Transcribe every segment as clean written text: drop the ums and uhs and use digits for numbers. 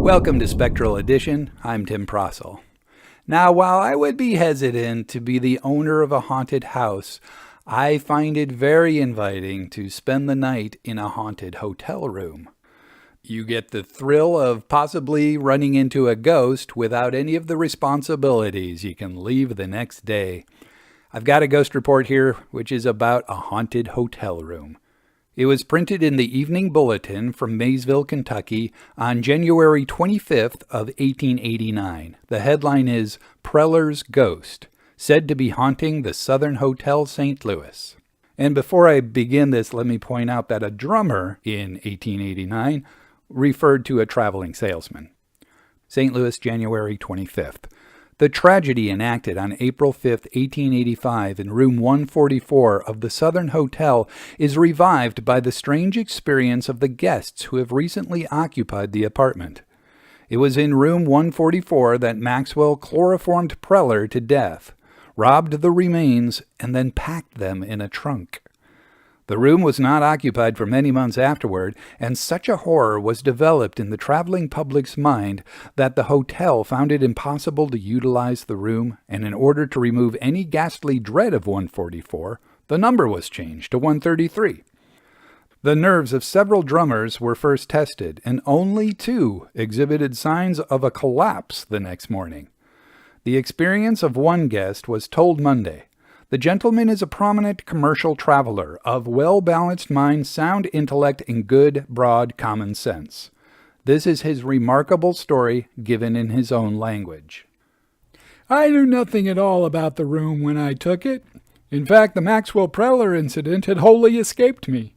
Welcome to Spectral Edition. I'm Tim Prossel. Now, while I would be hesitant to be the owner of a haunted house, I find it very inviting to spend the night in a haunted hotel room. You get the thrill of possibly running into a ghost without any of the responsibilities you can leave the next day. I've got a ghost report here, which is about a haunted hotel room. It was printed in the Evening Bulletin from Maysville, Kentucky on January 25th of 1889. The headline is Preller's Ghost, said to be haunting the Southern Hotel St. Louis. And before I begin this, let me point out that a drummer in 1889 referred to a traveling salesman. St. Louis, January 25th. The tragedy enacted on April 5, 1885 in room 144 of the Southern Hotel is revived by the strange experience of the guests who have recently occupied the apartment. It was in room 144 that Maxwell chloroformed Preller to death, robbed the remains, and then packed them in a trunk. The room was not occupied for many months afterward, and such a horror was developed in the traveling public's mind that the hotel found it impossible to utilize the room, and in order to remove any ghastly dread of 144, the number was changed to 133. The nerves of several drummers were first tested, and only 2 exhibited signs of a collapse the next morning. The experience of one guest was told Monday. The gentleman is a prominent commercial traveler of well-balanced mind, sound intellect, and good, broad common sense. This is his remarkable story given in his own language. I knew nothing at all about the room when I took it. In fact, the Maxwell Preller incident had wholly escaped me.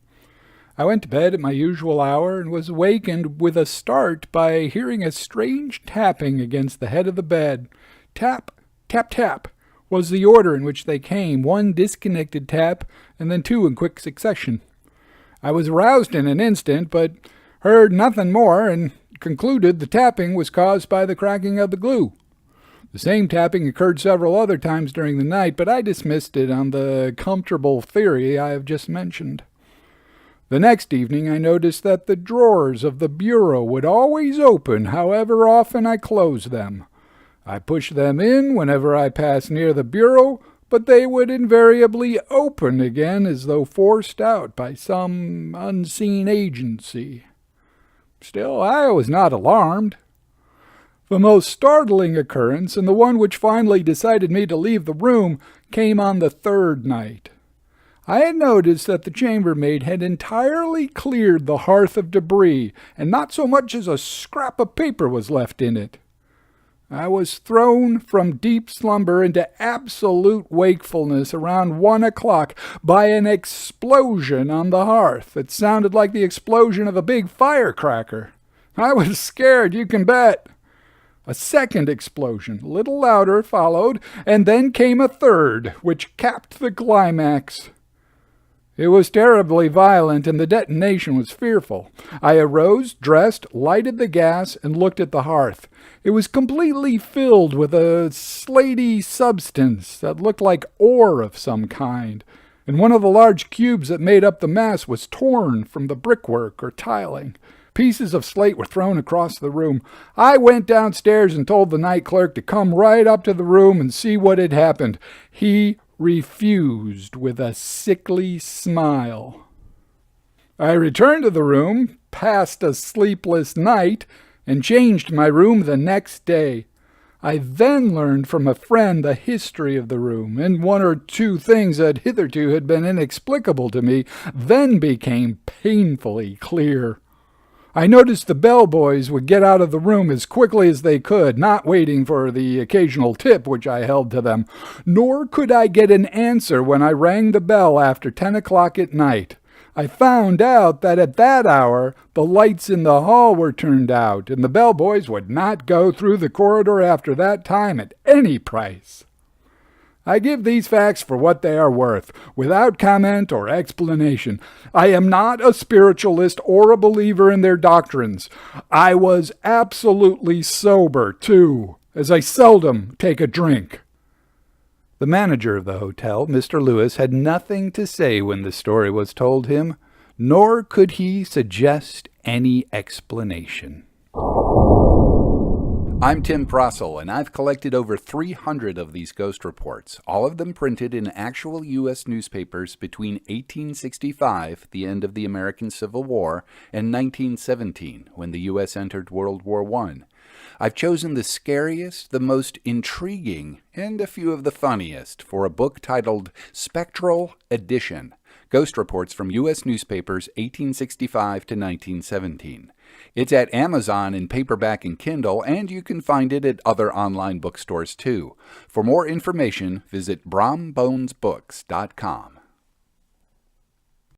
I went to bed at my usual hour and was awakened with a start by hearing a strange tapping against the head of the bed. Tap, tap, tap was the order in which they came, 1 disconnected tap and then 2 in quick succession. I was aroused in an instant, but heard nothing more and concluded the tapping was caused by the cracking of the glue. The same tapping occurred several other times during the night, but I dismissed it on the comfortable theory I have just mentioned. The next evening I noticed that the drawers of the bureau would always open, however often I closed them. I pushed them in whenever I passed near the bureau, but they would invariably open again as though forced out by some unseen agency. Still, I was not alarmed. The most startling occurrence, and the one which finally decided me to leave the room, came on the 3rd night. I had noticed that the chambermaid had entirely cleared the hearth of debris, and not so much as a scrap of paper was left in it. I was thrown from deep slumber into absolute wakefulness around 1 o'clock by an explosion on the hearth that sounded like the explosion of a big firecracker. I was scared, you can bet. A second explosion, a little louder, followed, and then came a third, which capped the climax. It was terribly violent, and the detonation was fearful. I arose, dressed, lighted the gas, and looked at the hearth. It was completely filled with a slaty substance that looked like ore of some kind, and one of the large cubes that made up the mass was torn from the brickwork or tiling. Pieces of slate were thrown across the room. I went downstairs and told the night clerk to come right up to the room and see what had happened. He refused with a sickly smile. I returned to the room, passed a sleepless night, and changed my room the next day. I then learned from a friend the history of the room, and 1 or 2 things that hitherto had been inexplicable to me then became painfully clear. I noticed the bellboys would get out of the room as quickly as they could, not waiting for the occasional tip which I held to them, nor could I get an answer when I rang the bell after 10 o'clock at night. I found out that at that hour the lights in the hall were turned out, and the bellboys would not go through the corridor after that time at any price. I give these facts for what they are worth, without comment or explanation. I am not a spiritualist or a believer in their doctrines. I was absolutely sober, too, as I seldom take a drink. The manager of the hotel, Mr. Lewis, had nothing to say when the story was told him, nor could he suggest any explanation. I'm Tim Prossel, and I've collected over 300 of these ghost reports, all of them printed in actual U.S. newspapers between 1865, the end of the American Civil War, and 1917, when the U.S. entered World War I. I've chosen the scariest, the most intriguing, and a few of the funniest for a book titled Spectral Edition, Ghost Reports from U.S. Newspapers 1865 to 1917. It's at Amazon in paperback and Kindle, and you can find it at other online bookstores too. For more information, visit brombonesbooks.com.